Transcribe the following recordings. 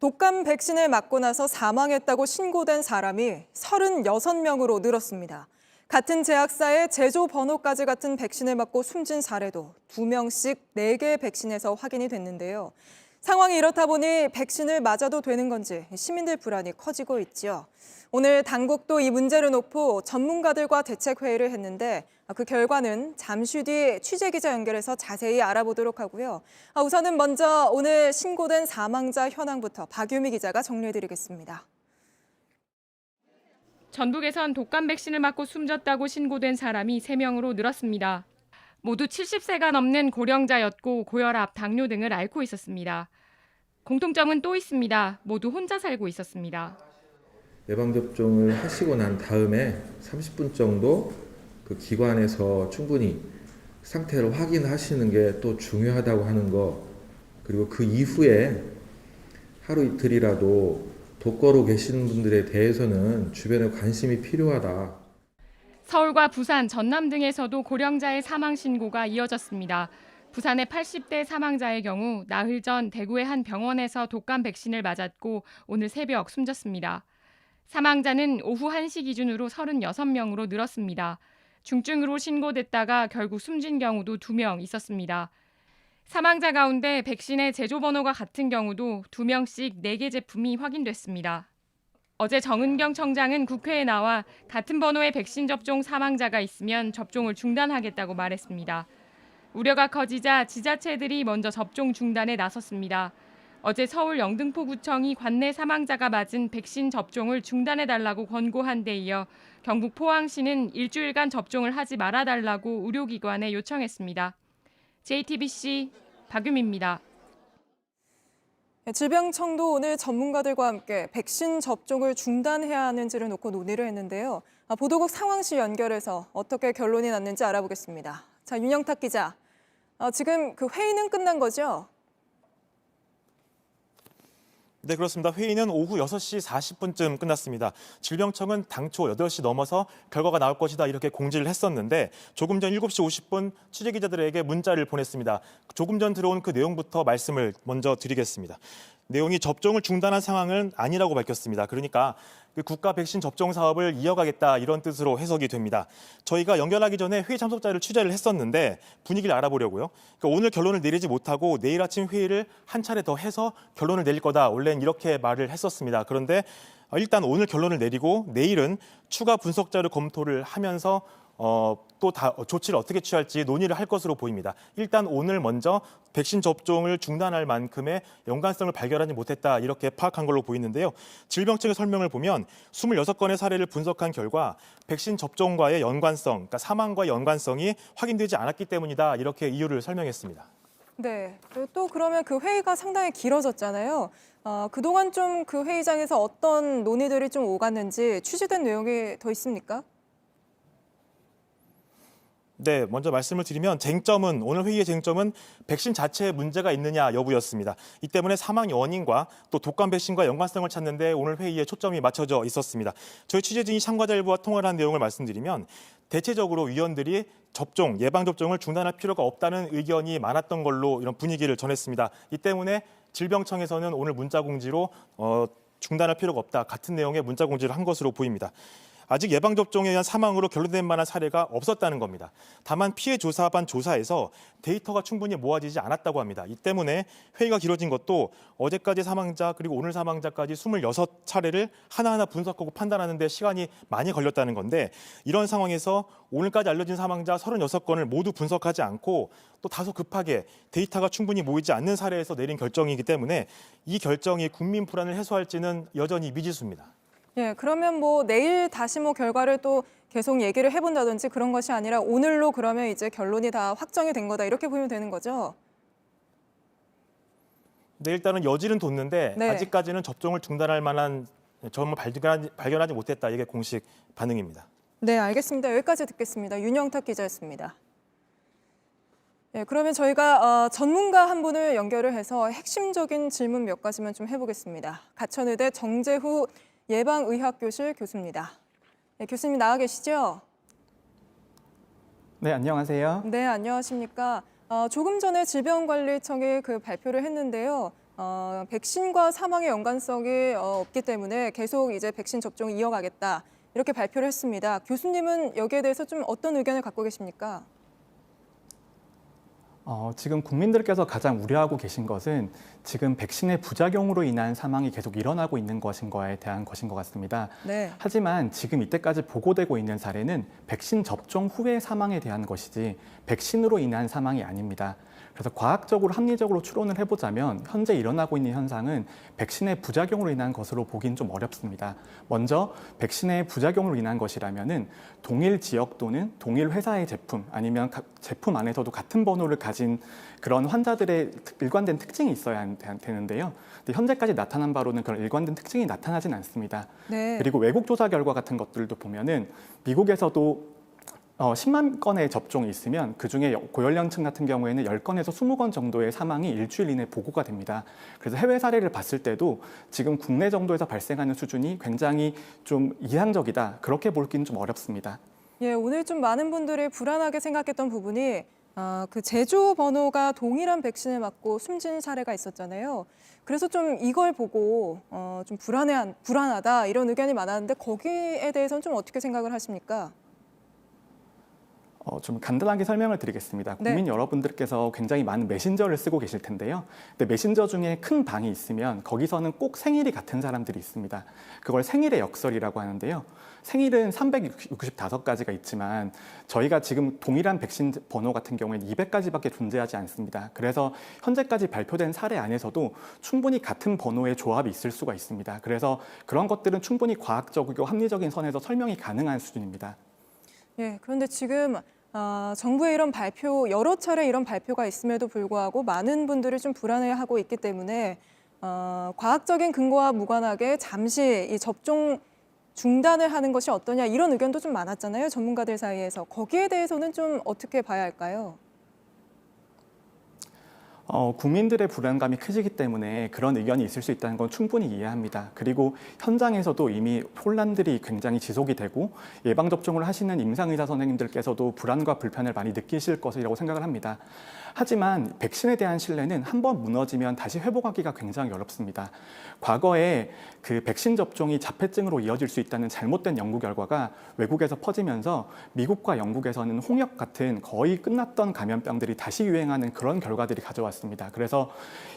독감 백신을 맞고 나서 사망했다고 신고된 사람이 36명으로 늘었습니다. 같은 제약사의 제조 번호까지 같은 백신을 맞고 숨진 사례도 2명씩 4개 백신에서 확인이 됐는데요. 상황이 이렇다 보니 백신을 맞아도 되는 건지 시민들 불안이 커지고 있죠. 오늘 당국도 이 문제를 놓고 전문가들과 대책회의를 했는데 그 결과는 잠시 뒤 취재기자 연결해서 자세히 알아보도록 하고요. 우선은 먼저 오늘 신고된 사망자 현황부터 박유미 기자가 정리해드리겠습니다. 전북에선 독감 백신을 맞고 숨졌다고 신고된 사람이 3명으로 늘었습니다. 모두 70세가 넘는 고령자였고 고혈압, 당뇨 등을 앓고 있었습니다. 공통점은 또 있습니다. 모두 혼자 살고 있었습니다. 예방접종을 하시고 난 다음에 30분 정도 그 기관에서 충분히 상태를 확인하시는 게 또 중요하다고 하는 거, 그리고 그 이후에 하루 이틀이라도 독거로 계시는 분들에 대해서는 주변에 관심이 필요하다. 서울과 부산, 전남 등에서도 고령자의 사망 신고가 이어졌습니다. 부산의 80대 사망자의 경우 나흘 전 대구의 한 병원에서 독감 백신을 맞았고 오늘 새벽 숨졌습니다. 사망자는 오후 1시 기준으로 36명으로 늘었습니다. 중증으로 신고됐다가 결국 숨진 경우도 2명 있었습니다. 사망자 가운데 백신의 제조 번호가 같은 경우도 2명씩 4개 제품이 확인됐습니다. 어제 정은경 청장은 국회에 나와 같은 번호의 백신 접종 사망자가 있으면 접종을 중단하겠다고 말했습니다. 우려가 커지자 지자체들이 먼저 접종 중단에 나섰습니다. 어제 서울 영등포구청이 관내 사망자가 맞은 백신 접종을 중단해달라고 권고한 데 이어 경북 포항시는 일주일간 접종을 하지 말아달라고 의료기관에 요청했습니다. JTBC 박유미입니다. 질병청도 오늘 전문가들과 함께 백신 접종을 중단해야 하는지를 놓고 논의를 했는데요. 보도국 상황실 연결해서 어떻게 결론이 났는지 알아보겠습니다. 자, 윤영탁 기자. 지금 그 회의는 끝난 거죠? 네, 그렇습니다. 회의는 오후 6시 40분쯤 끝났습니다. 질병청은 당초 8시 넘어서 결과가 나올 것이다 이렇게 공지를 했었는데 조금 전 7시 50분 취재기자들에게 문자를 보냈습니다. 조금 전 들어온 그 내용부터 말씀을 먼저 드리겠습니다. 내용이 접종을 중단한 상황은 아니라고 밝혔습니다. 그러니까 그 국가 백신 접종 사업을 이어가겠다 이런 뜻으로 해석이 됩니다. 저희가 연결하기 전에 회의 참석자를 취재를 했었는데 분위기를 알아보려고요. 그러니까 오늘 결론을 내리지 못하고 내일 아침 회의를 한 차례 더 해서 결론을 내릴 거다. 원래는 이렇게 말을 했었습니다. 그런데 일단 오늘 결론을 내리고 내일은 추가 분석자를 검토를 하면서 또 조치를 어떻게 취할지 논의를 할 것으로 보입니다. 일단 오늘 먼저 백신 접종을 중단할 만큼의 연관성을 발견하지 못했다 이렇게 파악한 걸로 보이는데요. 질병청의 설명을 보면 26건의 사례를 분석한 결과 백신 접종과의 연관성, 그러니까 사망과의 연관성이 확인되지 않았기 때문이다 이렇게 이유를 설명했습니다. 네, 또 그러면 그 회의가 상당히 길어졌잖아요. 그동안 좀 그 회의장에서 어떤 논의들이 좀 오갔는지 취재된 내용이 더 있습니까? 네, 먼저 말씀을 드리면 오늘 회의의 쟁점은 백신 자체에 문제가 있느냐 여부였습니다. 이 때문에 사망 원인과 또 독감 백신과 연관성을 찾는데 오늘 회의에 초점이 맞춰져 있었습니다. 저희 취재진이 참가자 일부와 통화를 한 내용을 말씀드리면 대체적으로 위원들이 예방접종을 중단할 필요가 없다는 의견이 많았던 걸로 이런 분위기를 전했습니다. 이 때문에 질병청에서는 오늘 문자 공지로 중단할 필요가 없다. 같은 내용의 문자 공지를 한 것으로 보입니다. 아직 예방접종에 의한 사망으로 결론될 만한 사례가 없었다는 겁니다. 다만 피해 조사반 조사에서 데이터가 충분히 모아지지 않았다고 합니다. 이 때문에 회의가 길어진 것도 어제까지 사망자 그리고 오늘 사망자까지 26차례를 하나하나 분석하고 판단하는 데 시간이 많이 걸렸다는 건데 이런 상황에서 오늘까지 알려진 사망자 36건을 모두 분석하지 않고 또 다소 급하게 데이터가 충분히 모이지 않는 사례에서 내린 결정이기 때문에 이 결정이 국민 불안을 해소할지는 여전히 미지수입니다. 예, 그러면 내일 다시 결과를 또 계속 얘기를 해본다든지 그런 것이 아니라 오늘로 그러면 이제 결론이 다 확정이 된 거다 이렇게 보면 되는 거죠? 네, 일단은 여지는 뒀는데 네. 아직까지는 접종을 중단할 만한 점을 발견하지 못했다. 이게 공식 반응입니다. 네, 알겠습니다. 여기까지 듣겠습니다. 윤영탁 기자였습니다. 네, 그러면 저희가 전문가 한 분을 연결을 해서 핵심적인 질문 몇 가지만 좀 해보겠습니다. 가천의대 정재후 예방의학교실 교수입니다. 네, 교수님 나와 계시죠? 네, 안녕하세요. 네, 안녕하십니까. 조금 전에 질병관리청이 그 발표를 했는데요. 백신과 사망의 연관성이 없기 때문에 계속 이제 백신 접종을 이어가겠다 이렇게 발표를 했습니다. 교수님은 여기에 대해서 좀 어떤 의견을 갖고 계십니까? 지금 국민들께서 가장 우려하고 계신 것은 지금 백신의 부작용으로 인한 사망이 계속 일어나고 있는 것인 거에 대한 것인 것 같습니다. 네. 하지만 지금 이때까지 보고되고 있는 사례는 백신 접종 후의 사망에 대한 것이지 백신으로 인한 사망이 아닙니다. 그래서 과학적으로 합리적으로 추론을 해보자면 현재 일어나고 있는 현상은 백신의 부작용으로 인한 것으로 보긴 좀 어렵습니다. 먼저 백신의 부작용으로 인한 것이라면은 동일 지역 또는 동일 회사의 제품 아니면 제품 안에서도 같은 번호를 가진 그런 환자들의 일관된 특징이 있어야 되는데요. 근데 현재까지 나타난 바로는 그런 일관된 특징이 나타나진 않습니다. 네. 그리고 외국 조사 결과 같은 것들도 보면은 미국에서도 10만 건의 접종이 있으면 그중에 고연령층 같은 경우에는 10건에서 20건 정도의 사망이 일주일 이내 보고가 됩니다. 그래서 해외 사례를 봤을 때도 지금 국내 정도에서 발생하는 수준이 굉장히 좀 이상적이다. 그렇게 보기는 좀 어렵습니다. 예, 오늘 좀 많은 분들이 불안하게 생각했던 부분이 그 제조 번호가 동일한 백신을 맞고 숨진 사례가 있었잖아요. 그래서 좀 이걸 보고 좀 불안하다 이런 의견이 많았는데 거기에 대해서는 좀 어떻게 생각을 하십니까? 좀 간단하게 설명을 드리겠습니다. 네. 국민 여러분들께서 굉장히 많은 메신저를 쓰고 계실 텐데요. 근데 메신저 중에 큰 방이 있으면 거기서는 꼭 생일이 같은 사람들이 있습니다. 그걸 생일의 역설이라고 하는데요. 생일은 365가지가 있지만 저희가 지금 동일한 백신 번호 같은 경우에는 200가지밖에 존재하지 않습니다. 그래서 현재까지 발표된 사례 안에서도 충분히 같은 번호의 조합이 있을 수가 있습니다. 그래서 그런 것들은 충분히 과학적이고 합리적인 선에서 설명이 가능한 수준입니다. 예, 그런데 지금 정부의 이런 발표, 여러 차례 이런 발표가 있음에도 불구하고 많은 분들이 좀 불안해하고 있기 때문에 과학적인 근거와 무관하게 잠시 이 접종 중단을 하는 것이 어떠냐 이런 의견도 좀 많았잖아요. 전문가들 사이에서. 거기에 대해서는 좀 어떻게 봐야 할까요? 국민들의 불안감이 크시기 때문에 그런 의견이 있을 수 있다는 건 충분히 이해합니다. 그리고 현장에서도 이미 혼란들이 굉장히 지속이 되고 예방접종을 하시는 임상의사 선생님들께서도 불안과 불편을 많이 느끼실 것이라고 생각을 합니다. 하지만 백신에 대한 신뢰는 한번 무너지면 다시 회복하기가 굉장히 어렵습니다. 과거에 그 백신 접종이 자폐증으로 이어질 수 있다는 잘못된 연구 결과가 외국에서 퍼지면서 미국과 영국에서는 홍역 같은 거의 끝났던 감염병들이 다시 유행하는 그런 결과들이 가져왔습니다. 그래서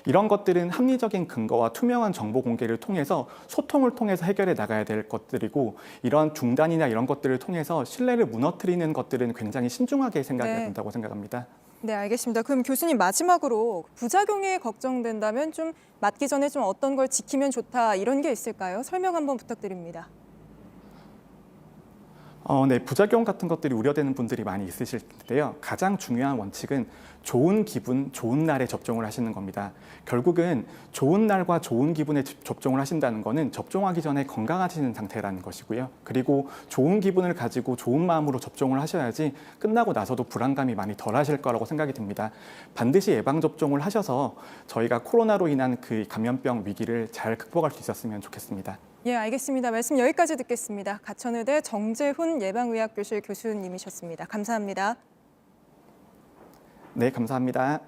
이런 것들은 합리적인 근거와 투명한 정보 공개를 통해서 소통을 통해서 해결해 나가야 될 것들이고 이런 중단이나 이런 것들을 통해서 신뢰를 무너뜨리는 것들은 굉장히 신중하게 생각해야 된다고 생각합니다. 네, 알겠습니다. 그럼 교수님 마지막으로 부작용이 걱정된다면 좀 맞기 전에 좀 어떤 걸 지키면 좋다 이런 게 있을까요? 설명 한번 부탁드립니다. 네, 부작용 같은 것들이 우려되는 분들이 많이 있으실 텐데요. 가장 중요한 원칙은 좋은 기분, 좋은 날에 접종을 하시는 겁니다. 결국은 좋은 날과 좋은 기분에 접종을 하신다는 것은 접종하기 전에 건강하시는 상태라는 것이고요. 그리고 좋은 기분을 가지고 좋은 마음으로 접종을 하셔야지 끝나고 나서도 불안감이 많이 덜 하실 거라고 생각이 듭니다. 반드시 예방접종을 하셔서 저희가 코로나로 인한 그 감염병 위기를 잘 극복할 수 있었으면 좋겠습니다. 예, 알겠습니다. 말씀 여기까지 듣겠습니다. 가천의대 정재훈 예방의학교실 교수님이셨습니다. 감사합니다. 네, 감사합니다.